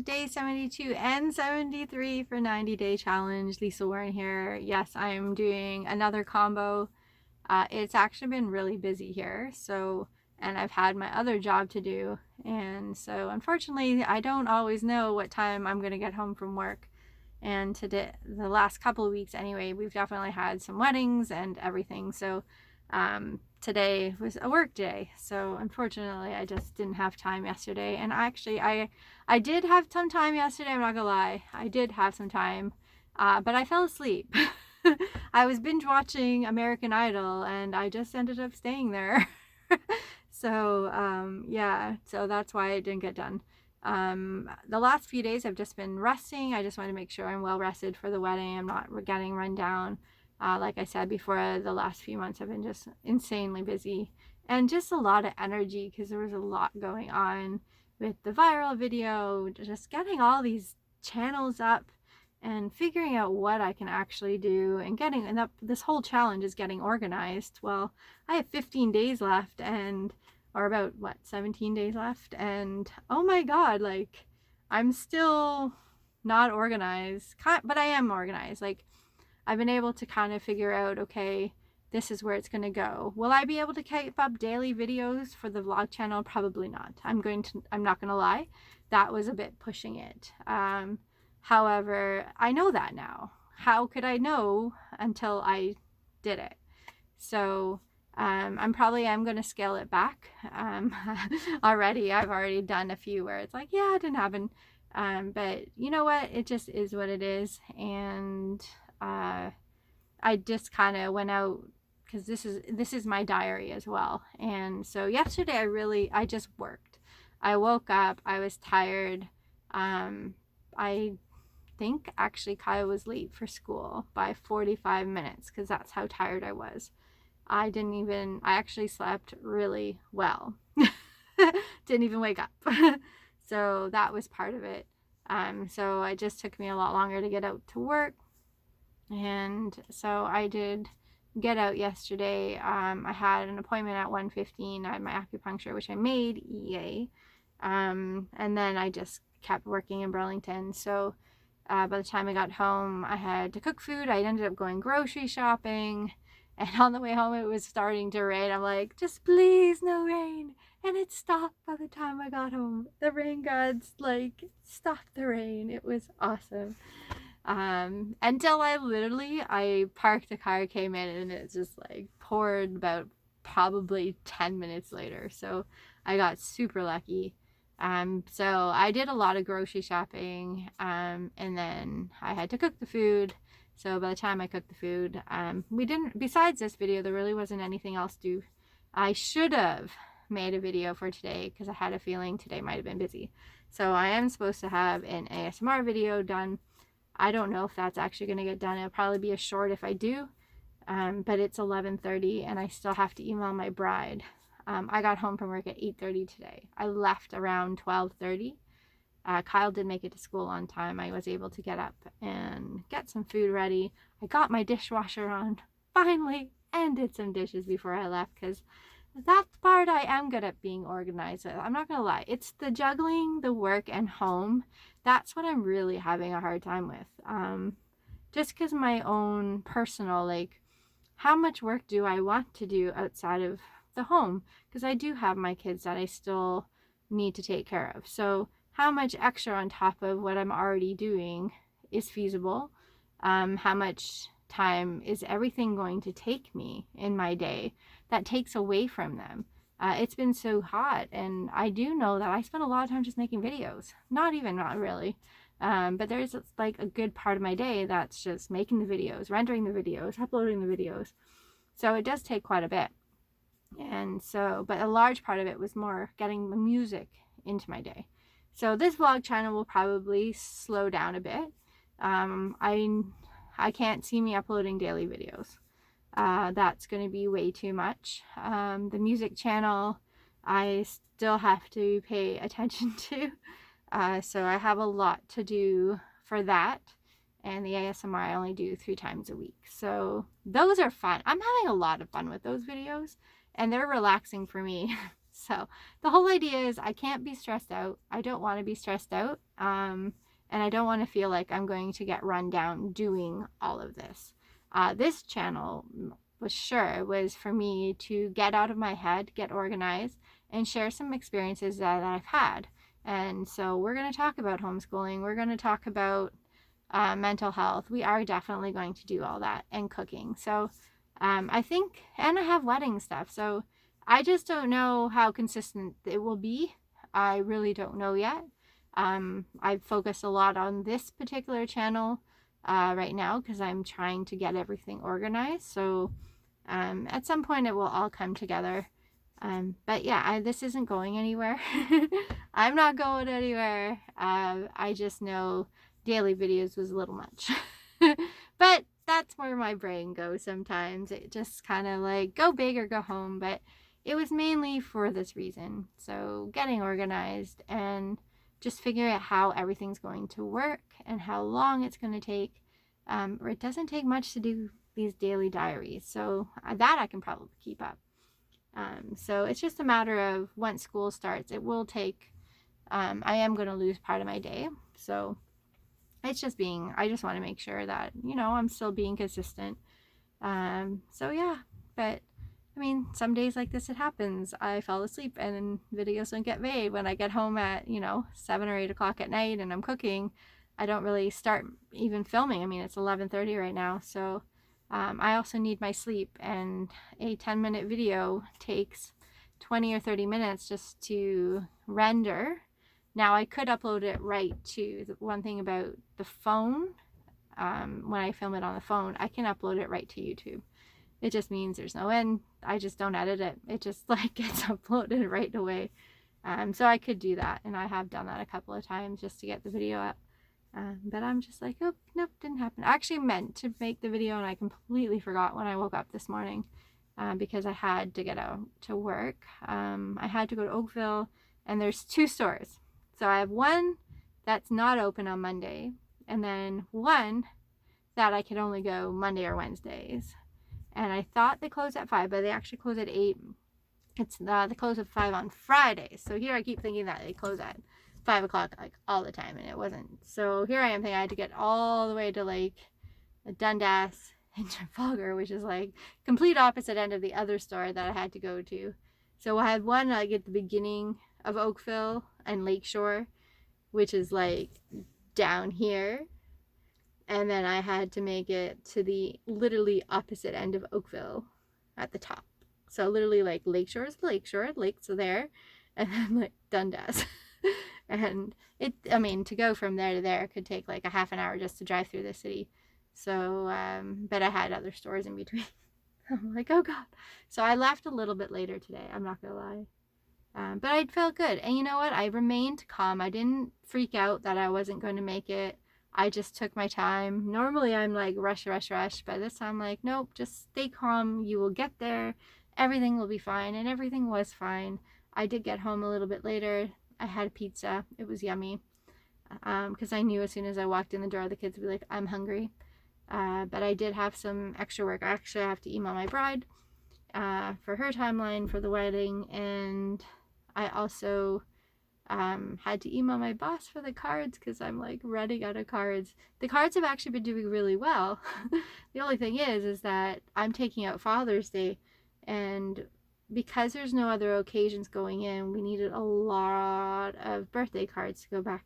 day 72 and 73 for 90-day challenge. Lisa Warren here. Yes, I'm doing another combo. It's actually been really busy here, and I've had my other job to do, and so unfortunately I don't always know what time I'm going to get home from work. And today, the last couple of weeks anyway, we've definitely had some weddings and everything, so today was a work day, so unfortunately I just didn't have time yesterday. And actually I did have some time yesterday, I'm not gonna lie, I did have some time, but I fell asleep. I was binge watching American Idol and I just ended up staying there. So yeah, so that's why it didn't get done. The last few days I've just been resting. I just want to make sure I'm well rested for the wedding. I'm not getting run down. Like I said before, the last few months have been just insanely busy and just a lot of energy because there was a lot going on with the viral video, just getting all these channels up and figuring out what I can actually do and this whole challenge is getting organized. Well, I have 15 days left or about 17 days left, and oh my god, like I'm still not organized, but I am organized. Like I've been able to kind of figure out, okay, this is where it's going to go. Will I be able to keep up daily videos for the vlog channel? Probably not. I'm not going to lie. That was a bit pushing it. However, I know that now. How could I know until I did it? So I'm going to scale it back. Already, I've already done a few where it's like, yeah, it didn't happen. But you know what? It just is what it is. And I just kind of went out because this is my diary as well. And so yesterday I just worked. I woke up, I was tired. I think actually Kyle was late for school by 45 minutes because that's how tired I was. I actually slept really well. Didn't even wake up. So that was part of it. So it just took me a lot longer to get out to work. And so I did get out yesterday. I had an appointment at 1:15. I had my acupuncture, which I made, yay. And then I just kept working in Burlington. So by the time I got home, I had to cook food. I ended up going grocery shopping. And on the way home, it was starting to rain. I'm like, just please, no rain. And it stopped by the time I got home. The rain gods, stopped the rain. It was awesome. Until I parked the car, came in, and it just poured about probably 10 minutes later. So I got super lucky. So I did a lot of grocery shopping, and then I had to cook the food. So by the time I cooked the food, besides this video, there really wasn't anything else to do. I should have made a video for today because I had a feeling today might have been busy. So I am supposed to have an ASMR video done. I don't know if that's actually going to get done. It'll probably be a short if I do, but it's 11:30 and I still have to email my bride. I got home from work at 8:30 today. I left around 12:30. Kyle did make it to school on time. I was able to get up and get some food ready. I got my dishwasher on finally and did some dishes before I left because that's the part I am good at being organized with. I'm not going to lie. It's the juggling, the work, and home. That's what I'm really having a hard time with. Just because my own personal, how much work do I want to do outside of the home? Because I do have my kids that I still need to take care of. So how much extra on top of what I'm already doing is feasible? How much time is everything going to take me in my day that takes away from them? It's been so hot, and I do know that I spend a lot of time just making videos. Not really. But there's a good part of my day that's just making the videos, rendering the videos, uploading the videos. So it does take quite a bit. And so, but a large part of it was more getting the music into my day. So this vlog channel will probably slow down a bit. I can't see me uploading daily videos. That's going to be way too much. The music channel, I still have to pay attention to. So I have a lot to do for that. And the ASMR I only do 3 times a week. So those are fun. I'm having a lot of fun with those videos, and they're relaxing for me. So the whole idea is I can't be stressed out. I don't want to be stressed out. And I don't want to feel like I'm going to get run down doing all of this. This channel was for me to get out of my head, get organized, and share some experiences that I've had. And so we're going to talk about homeschooling. We're going to talk about mental health. We are definitely going to do all that, and cooking. So I think, and I have wedding stuff. So I just don't know how consistent it will be. I really don't know yet. I've focused a lot on this particular channel right now because I'm trying to get everything organized. So at some point it will all come together. But yeah, this isn't going anywhere. I'm not going anywhere. I just know daily videos was a little much. But that's where my brain goes sometimes. It just kind of like go big or go home. But it was mainly for this reason. So getting organized and just figuring out how everything's going to work and how long it's going to take. Or it doesn't take much to do these daily diaries. So that I can probably keep up. So it's just a matter of once school starts, it will take, I am going to lose part of my day. So it's just I just want to make sure that, I'm still being consistent. So yeah, but I mean, some days like this, it happens. I fall asleep and videos don't get made. When I get home at, 7 or 8 o'clock at night and I'm cooking, I don't really start even filming. I mean, it's 11:30 right now. So I also need my sleep, and a 10-minute video takes 20 or 30 minutes just to render. Now I could upload it right to the one thing about the phone. When I film it on the phone, I can upload it right to YouTube. It just means there's no end. I just don't edit it. It just like gets uploaded right away. So I could do that, and I have done that a couple of times just to get the video up. But I'm just like, oh, nope, didn't happen. I actually meant to make the video, and I completely forgot when I woke up this morning because I had to get out to work. I had to go to Oakville, and there's 2 stores. So I have one that's not open on Monday, and then one that I could only go Monday or Wednesdays. And I thought they closed at 5, but they actually close at 8. It's they close at 5 on Fridays. So here I keep thinking that they close at 5 o'clock like all the time, and it wasn't. So here I am thinking I had to get all the way to like Dundas and Trafalgar, which is like complete opposite end of the other store that I had to go to. So I had one like at the beginning of Oakville and Lakeshore, which is like down here. And then I had to make it to the literally opposite end of Oakville at the top. So literally like Lakeshore is Lakeshore, lakes are there, and then like Dundas. And to go from there to there could take like a half an hour just to drive through the city. So, but I had other stores in between. I'm like, oh God. So I left a little bit later today. I'm not going to lie. But I felt good. And you know what? I remained calm. I didn't freak out that I wasn't going to make it. I just took my time. Normally I'm like rush. But this time I'm like, nope, just stay calm. You will get there. Everything will be fine. And everything was fine. I did get home a little bit later. I had pizza. It was yummy. Because I knew as soon as I walked in the door, the kids would be like, I'm hungry. But I did have some extra work. I actually have to email my bride for her timeline for the wedding. And I also had to email my boss for the cards because I'm like running out of cards. The cards have actually been doing really well. The only thing is that I'm taking out Father's Day, and because there's no other occasions going in, we needed a lot of birthday cards to go back.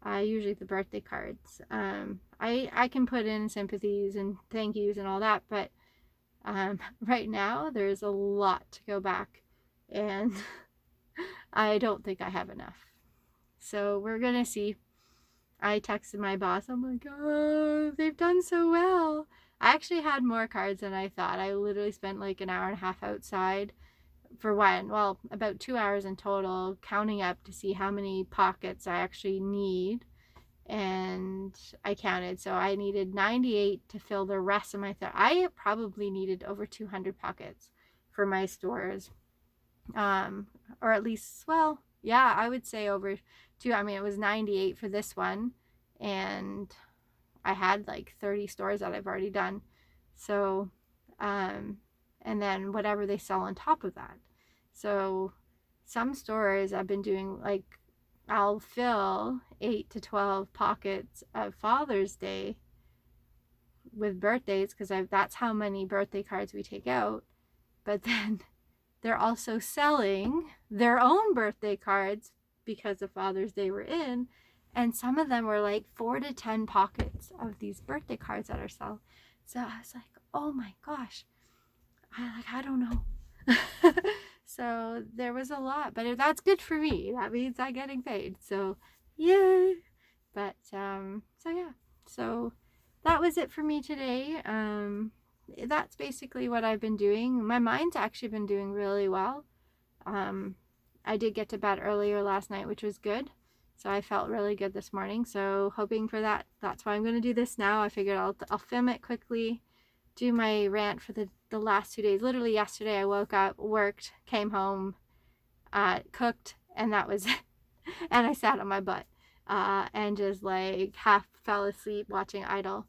Usually the birthday cards. I can put in sympathies and thank yous and all that, but right now there's a lot to go back, and I don't think I have enough. So we're gonna see. I texted my boss. I'm like, oh, they've done so well. I actually had more cards than I thought. I literally spent like an hour and a half outside for about 2 hours in total, counting up to see how many pockets I actually need. And I counted, so I needed 98 to fill the rest of my I probably needed over 200 pockets for my stores. Or at least, well, yeah, I would say over 2. It was 98 for this one, and I had like 30 stores that I've already done. So, and then whatever they sell on top of that. So some stores I've been doing, like, I'll fill 8 to 12 pockets of Father's Day with birthdays, because that's how many birthday cards we take out. But then they're also selling their own birthday cards because the Father's Day we're in, and some of them were like 4 to 10 pockets of these birthday cards that are sold. So I was like, oh my gosh, I don't know. So there was a lot, but that's good for me. That means I'm getting paid. So yay. But so yeah, so that was it for me today. That's basically what I've been doing. My mind's actually been doing really well. I did get to bed earlier last night, which was good. So I felt really good this morning. So hoping for that. That's why I'm going to do this now. I figured I'll film it quickly, do my rant for the last 2 days. Literally yesterday I woke up, worked, came home, cooked, and that was it. And I sat on my butt and just like half fell asleep watching Idol,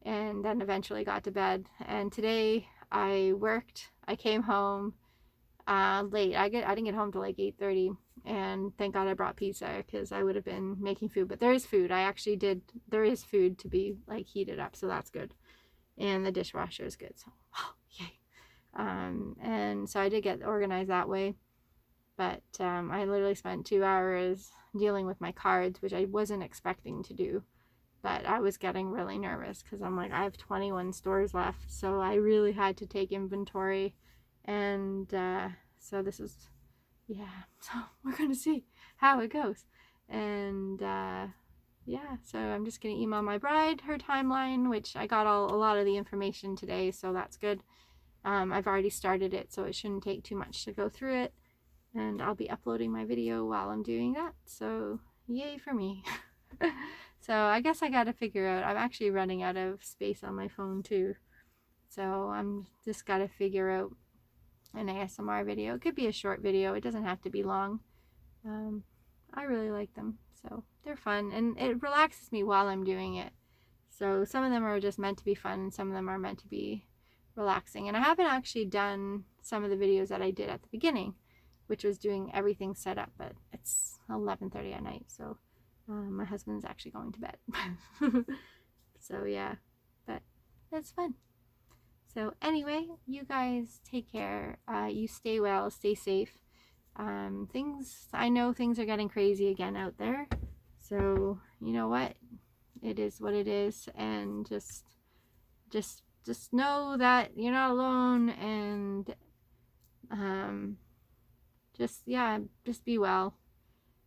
and then eventually got to bed. And today I worked, I came home late. I didn't get home till like 8:30, and thank God I brought pizza because I would have been making food. But there is food. There is food to be like heated up, so that's good. And the dishwasher is good, so yay. And so I did get organized that way. But I literally spent 2 hours dealing with my cards, which I wasn't expecting to do. But I was getting really nervous because I'm like, I have 21 stores left, so I really had to take inventory. And so this is, yeah, so we're going to see how it goes. And yeah, so I'm just going to email my bride her timeline, which I got a lot of the information today, so that's good. I've already started it, so it shouldn't take too much to go through it. And I'll be uploading my video while I'm doing that, so yay for me. So I guess I gotta figure out, I'm actually running out of space on my phone too. So I'm just gotta figure out an ASMR video. It could be a short video, it doesn't have to be long. I really like them, so they're fun, and it relaxes me while I'm doing it. So some of them are just meant to be fun, and some of them are meant to be relaxing. And I haven't actually done some of the videos that I did at the beginning, which was doing everything set up, but it's 11:30 at night, so my husband's actually going to bed. So yeah, but it's fun. So anyway, you guys take care. You stay well, stay safe. I know things are getting crazy again out there, so you know what, it is what it is, and just know that you're not alone, and just be well.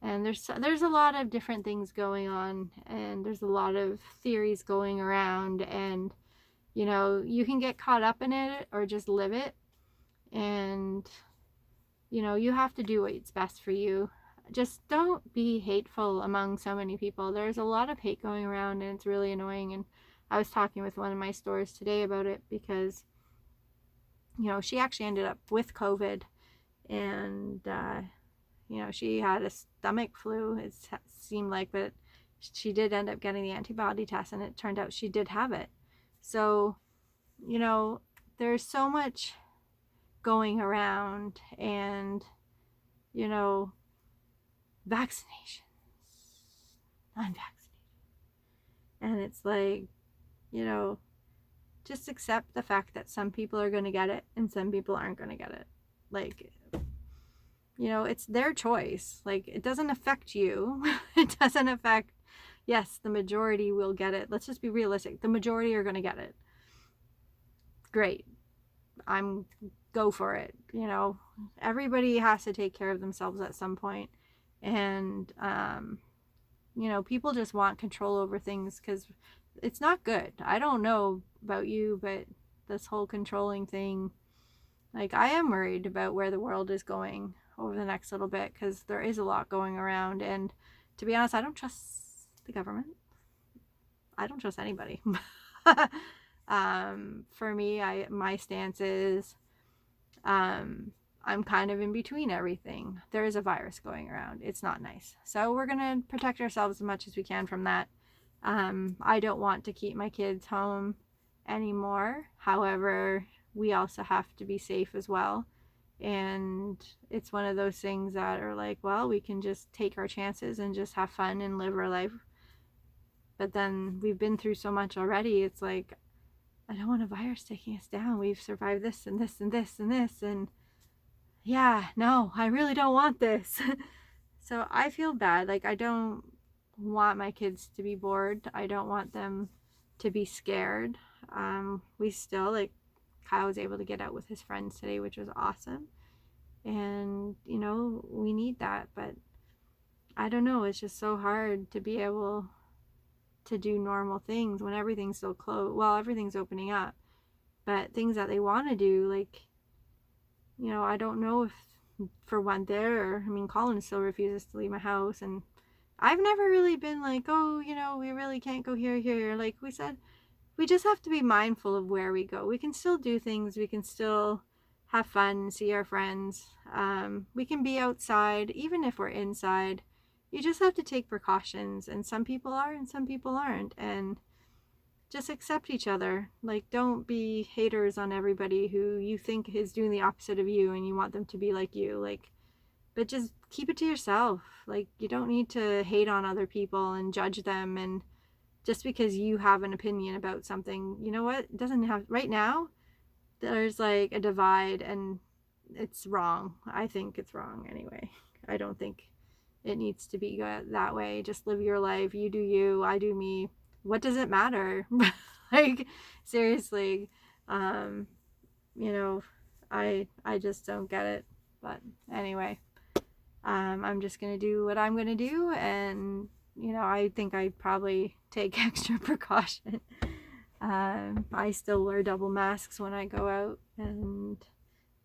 And there's a lot of different things going on, and there's a lot of theories going around, and you know, you can get caught up in it or just live it, and you know, you have to do what's best for you. Just don't be hateful among so many people. There's a lot of hate going around, and it's really annoying. And I was talking with one of my stores today about it because, you know, she actually ended up with COVID, and you know, she had a stomach flu, it seemed like, but she did end up getting the antibody test, and it turned out she did have it. So, you know, there's so much going around, and, you know, vaccinations, unvaccinated. And it's like, you know, just accept the fact that some people are going to get it and some people aren't going to get it. Like, you know, it's their choice. Like, it doesn't affect you. It doesn't affect, yes, the majority will get it. Let's just be realistic. The majority are going to get it. Great. Go for it. You know, everybody has to take care of themselves at some point. And, you know, people just want control over things because it's not good. I don't know about you, but this whole controlling thing, like, I am worried about where the world is going over the next little bit, because there is a lot going around, and to be honest, I don't trust the government. I don't trust anybody. For me, my stance is, I'm kind of in between everything. There is a virus going around. It's not nice. So we're going to protect ourselves as much as we can from that. I don't want to keep my kids home anymore. However, we also have to be safe as well. And it's one of those things that are like, well, we can just take our chances and just have fun and live our life. But then we've been through so much already. It's like, I don't want a virus taking us down. We've survived this and this and this and this. And yeah, no, I really don't want this. So I feel bad. Like, I don't want my kids to be bored. I don't want them to be scared. We still, like, Kyle was able to get out with his friends today, which was awesome. And, you know, we need that. But I don't know. It's just so hard to be able to do normal things when everything's still closed. Well, everything's opening up. But things that they want to do, like, you know, I don't know if, for one, I mean, Colin still refuses to leave my house, and I've never really been like, oh, you know, we really can't go here. Like we said, we just have to be mindful of where we go. We can still do things. We can still have fun, see our friends. We can be outside, even if we're inside. You just have to take precautions, and some people are and some people aren't. And just accept each other. Like, don't be haters on everybody who you think is doing the opposite of you and you want them to be like you. Like, but just keep it to yourself. Like, you don't need to hate on other people and judge them. And just because you have an opinion about something, you know what? It doesn't have, right now, there's like a divide, and it's wrong. I think it's wrong anyway. I don't think it needs to be that way. Just live your life. You do you, I do me. What does it matter? Like, seriously. You know, I just don't get it. But anyway, I'm just gonna do what I'm gonna do, and you know, I think I probably take extra precaution. I still wear double masks when I go out, and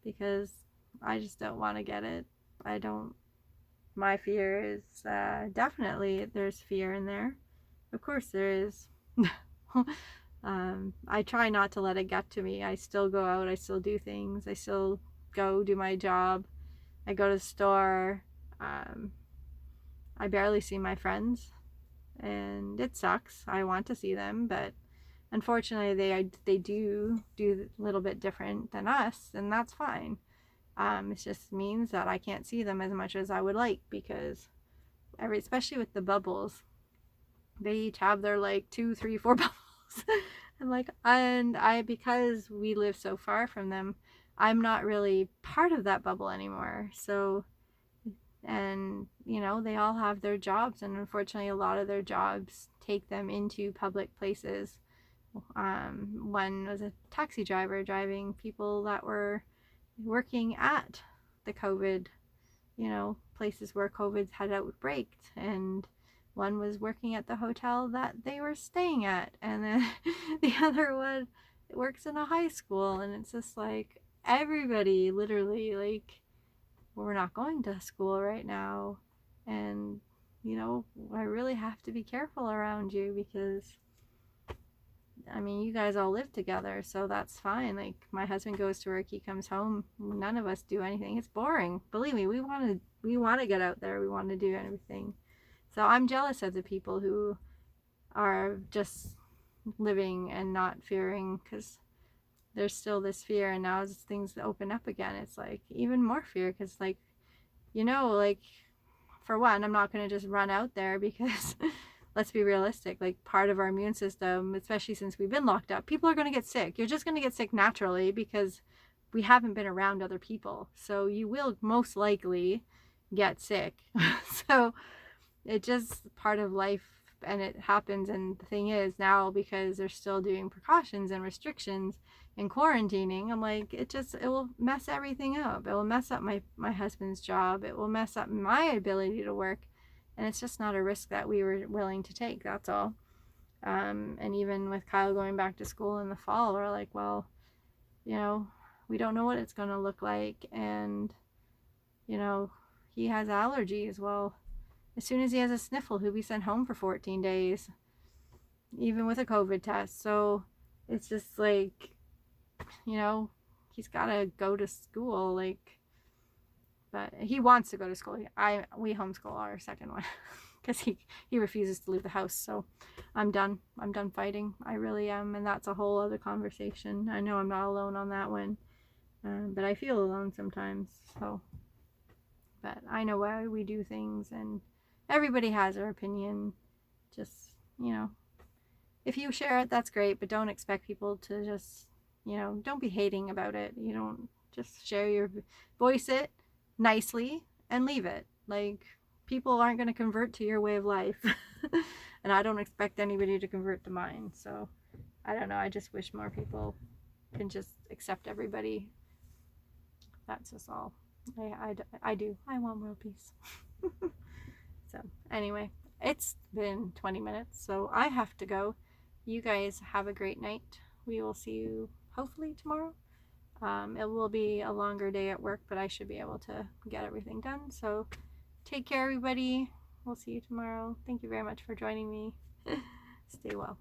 because I just don't want to get it. I don't. My fear is definitely, there's fear in there. Of course there is. I try not to let it get to me. I still go out. I still do things. I still go do my job. I go to the store. I barely see my friends, and it sucks. I want to see them, but unfortunately they do a little bit different than us, and that's fine. It just means that I can't see them as much as I would like, because especially with the bubbles, they each have their like 2, 3, 4 bubbles. And because we live so far from them, I'm not really part of that bubble anymore. So, and you know, they all have their jobs, and unfortunately a lot of their jobs take them into public places. One was a taxi driver driving people that were working at the COVID, you know, places where COVID had outbreaked, and one was working at the hotel that they were staying at, and then the other one works in a high school. And it's just like, everybody literally, like, we're not going to school right now, and you know, I really have to be careful around you, because I mean, you guys all live together, so that's fine. Like, my husband goes to work, he comes home, none of us do anything. It's boring. Believe me, we want to get out there. We want to do everything. So I'm jealous of the people who are just living and not fearing, because there's still this fear, and now as things open up again, it's like even more fear, because, like, you know, like, for one, I'm not going to just run out there, because let's be realistic, like, part of our immune system, especially since we've been locked up, people are going to get sick. You're just going to get sick naturally, because we haven't been around other people. So you will most likely get sick. So it's just part of life, and it happens. And the thing is, now, because they're still doing precautions and restrictions and quarantining, I'm like, it will mess everything up. It will mess up my husband's job. It will mess up my ability to work. And it's just not a risk that we were willing to take. That's all. And even with Kyle going back to school in the fall, we're like, well, you know, we don't know what it's going to look like. And, you know, he has allergies. Well, as soon as he has a sniffle, he'll be sent home for 14 days, even with a COVID test. So it's just like, you know, he's got to go to school. Like, but he wants to go to school. We homeschool our second one, because he refuses to leave the house. So I'm done fighting. I really am. And that's a whole other conversation. I know I'm not alone on that one. But I feel alone sometimes, so. But I know why we do things, and everybody has their opinion. Just, if you share it, that's great, but don't expect people to just, don't be hating about it. You don't just voice it nicely and leave it. Like, people aren't going to convert to your way of life. And I don't expect anybody to convert to mine. So, I don't know. I just wish more people can just accept everybody. That's just all. I do. I want world peace. So, anyway, it's been 20 minutes, so I have to go. You guys have a great night. We will see you hopefully tomorrow. It will be a longer day at work, but I should be able to get everything done. So, take care, everybody. We'll see you tomorrow. Thank you very much for joining me. Stay well.